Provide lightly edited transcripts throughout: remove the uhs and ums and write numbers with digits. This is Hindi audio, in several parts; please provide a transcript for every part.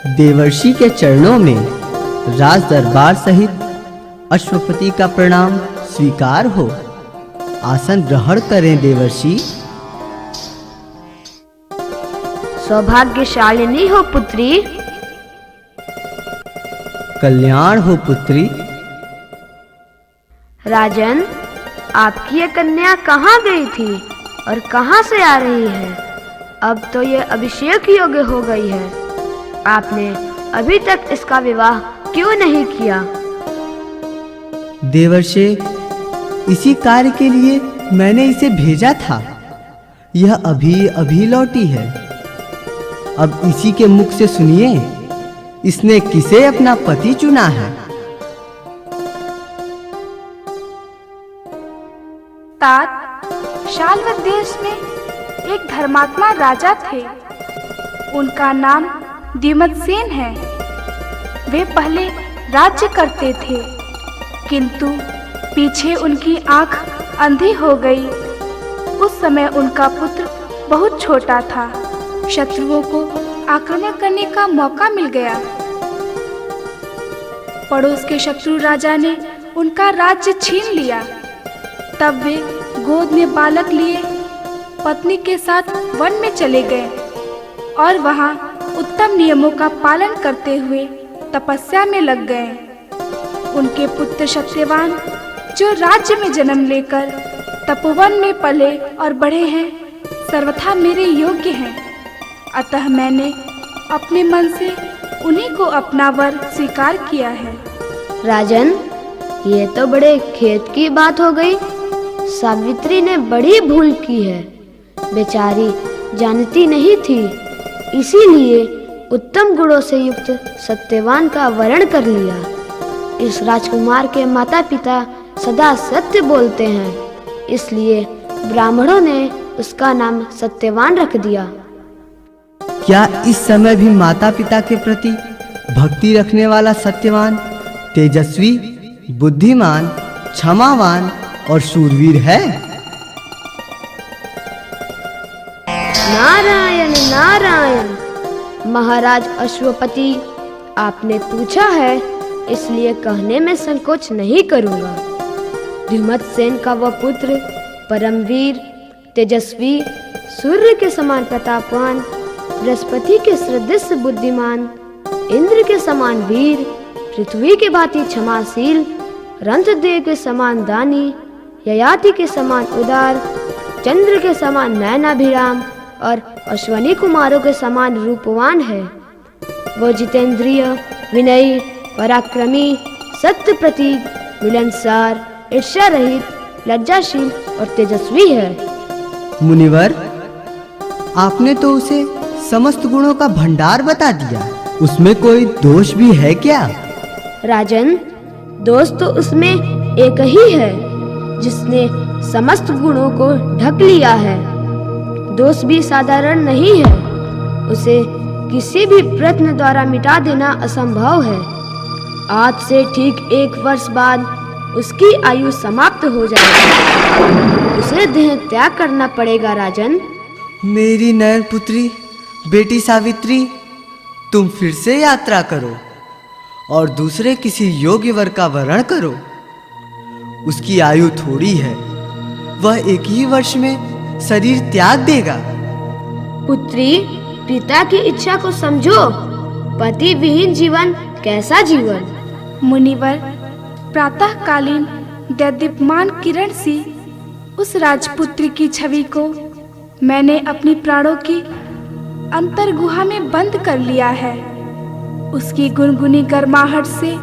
देवर्षि के चरणों में राज दरबार सहित अश्वपति का प्रणाम स्वीकार हो। आसन ग्रहण करें देवर्षि। सौभाग्यशालिनी हो पुत्री। कल्याण हो पुत्री। राजन, आपकी ये कन्या कहाँ गई थी और कहाँ से आ रही है? अब तो ये अभिषेक योग्य हो गई है। आपने अभी तक इसका विवाह क्यों नहीं किया? देवर्षि, इसी कार्य के लिए मैंने इसे भेजा था। यह अभी अभी लौटी है। अब इसी के मुख से सुनिए, इसने किसे अपना पति चुना है। तात, शाल्व देश में एक धर्मात्मा राजा थे। उनका नाम द्युमत्सेन है। वे पहले राज्य करते थे, किंतु पीछे उनकी आंख अंधी हो गई। उस समय उनका पुत्र बहुत छोटा था। शत्रुओं को आक्रमण करने का मौका मिल गया। पड़ोस के शत्रु राजा ने उनका राज्य छीन लिया। तब वे गोद में बालक लिए पत्नी के साथ वन में चले गए और वहां उत्तम नियमों का पालन करते हुए तपस्या में लग गए। उनके पुत्र सत्यवान, जो राज्य में जन्म लेकर तपोवन में पले और बढ़े हैं, सर्वथा मेरे योग्य हैं। अतः मैंने अपने मन से उन्हीं को अपना वर स्वीकार किया है। राजन, ये तो बड़े खेद की बात हो गई। सावित्री ने बड़ी भूल की है। बेचारी जानती नहीं थी, इसीलिए उत्तम गुणों से युक्त सत्यवान का वरण कर लिया। इस राजकुमार के माता पिता सदा सत्य बोलते हैं, इसलिए ब्राह्मणों ने उसका नाम सत्यवान रख दिया। क्या इस समय भी माता पिता के प्रति भक्ति रखने वाला सत्यवान तेजस्वी, बुद्धिमान, क्षमावान और शूरवीर है? नारायण नारायण। महाराज अश्वपति, आपने पूछा है, इसलिए कहने में संकोच नहीं करूंगा। द्युमत्सेन का वह पुत्र परमवीर, तेजस्वी, सूर्य के समान प्रतापवान, बृहस्पति के सदृश बुद्धिमान, इंद्र के समान वीर, पृथ्वी के भांति क्षमाशील, रंध्रदेव के समान दानी, ययाति के समान उदार, चंद्र के समान नयनाभिराम और अश्वनी कुमारों के समान रूपवान है। वो जितेंद्रिय, विनयी, पराक्रमी, सत्य प्रतीक, मिलनसार, ईर्ष्या रहित, लज्जाशील और तेजस्वी है। मुनिवर, आपने तो उसे समस्त गुणों का भंडार बता दिया। उसमें कोई दोष भी है क्या? राजन, दोष तो उसमें एक ही है, जिसने समस्त गुणों को ढक लिया है। दोष भी साधारण नहीं है। उसे किसी भी प्रयत्न द्वारा मिटा देना असंभव है। आज से ठीक 1 वर्ष बाद उसकी आयु समाप्त हो जाएगी। उसे देह त्याग करना पड़ेगा। राजन, मेरी नयन पुत्री बेटी सावित्री, तुम फिर से यात्रा करो और दूसरे किसी योग्य वर का वरण करो। उसकी आयु थोड़ी है, वह 1 ही वर्ष में शरीर त्याग देगा। पुत्री, पिता की इच्छा को समझो। पति विहीन जीवन कैसा जीवन? मुनिवर, प्रातःकालीन दैदीप्यमान किरण सी उस राजपुत्री की छवि को मैंने अपनी प्राणों की अंतर गुहा में बंद कर लिया है। उसकी गुनगुनी गर्माहट से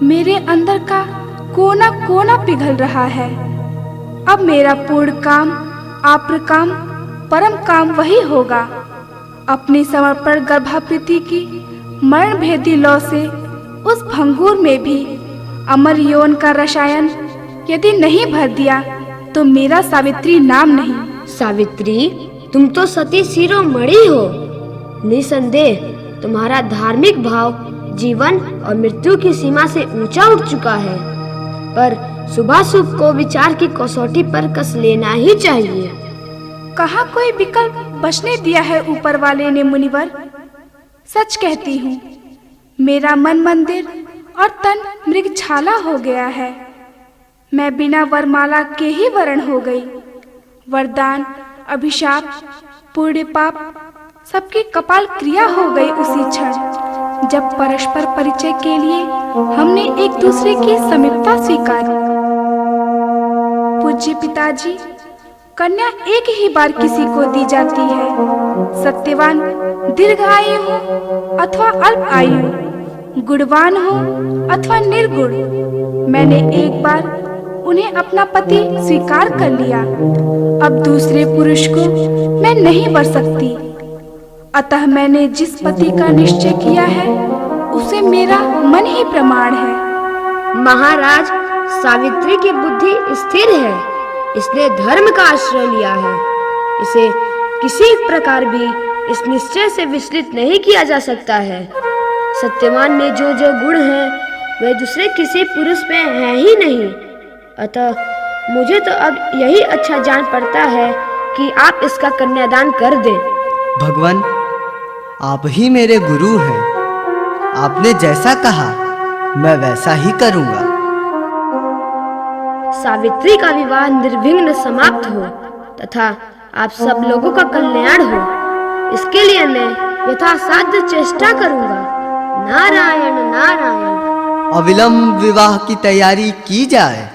मेरे अंदर का कोना कोना पिघल रहा है। अब मेरा पूर्ण काम, आप्र काम, परम काम वही होगा। अपनी समर्पण गर्भाप्रीति की मरण भेदी लौ से उस भंगूर में भी अमर यौन का रसायन यदि नहीं भर दिया तो मेरा सावित्री नाम नहीं। सावित्री, तुम तो सती शिरोमणि हो। निसंदेह तुम्हारा धार्मिक भाव जीवन और मृत्यु की सीमा से ऊंचा उठ चुका है, पर शुभाशुभ को विचार की कसौटी पर कस लेना ही चाहिए। कहाँ कोई विकल्प बचने दिया है ऊपर वाले ने मुनिवर? सच कहती हूँ, मेरा मन मंदिर और तन मृगछाला हो गया है। मैं बिना वरमाला के ही वरण हो गई। वरदान, अभिशाप, पुण्य पाप सबकी कपाल क्रिया हो गई उसी क्षण जब परस्पर परिचय के लिए हमने एक दूसरे की समीपता स्वीकारी। पूज्य पिताजी, कन्या एक ही बार किसी को दी जाती है। सत्यवान दीर्घ आयु हो अथवा अल्प आयु, गुणवान हो अथवा निर्गुण, मैंने एक बार उन्हें अपना पति स्वीकार कर लिया। अब दूसरे पुरुष को मैं नहीं वर सकती। अतः मैंने जिस पति का निश्चय किया है उसे मेरा मन ही प्रमाण है। महाराज, सावित्री की बुद्धि स्थिर है। इसने धर्म का आश्रय लिया है। इसे किसी प्रकार भी इस निश्चय से विचलित नहीं किया जा सकता है। सत्यवान में जो जो गुण हैं वे दूसरे किसी पुरुष में है ही नहीं। अतः मुझे तो अब यही अच्छा जान पड़ता है कि आप इसका कन्यादान कर दें। भगवान, आप ही मेरे गुरु हैं। आपने जैसा कहा मैं वैसा ही करूंगा। सावित्री का विवाह निर्विघ्न समाप्त हो तथा आप सब लोगों का कल्याण हो, इसके लिए मैं यथासाध्य चेष्टा करूंगा। नारायण नारायण। अविलंब विवाह की तैयारी की जाए।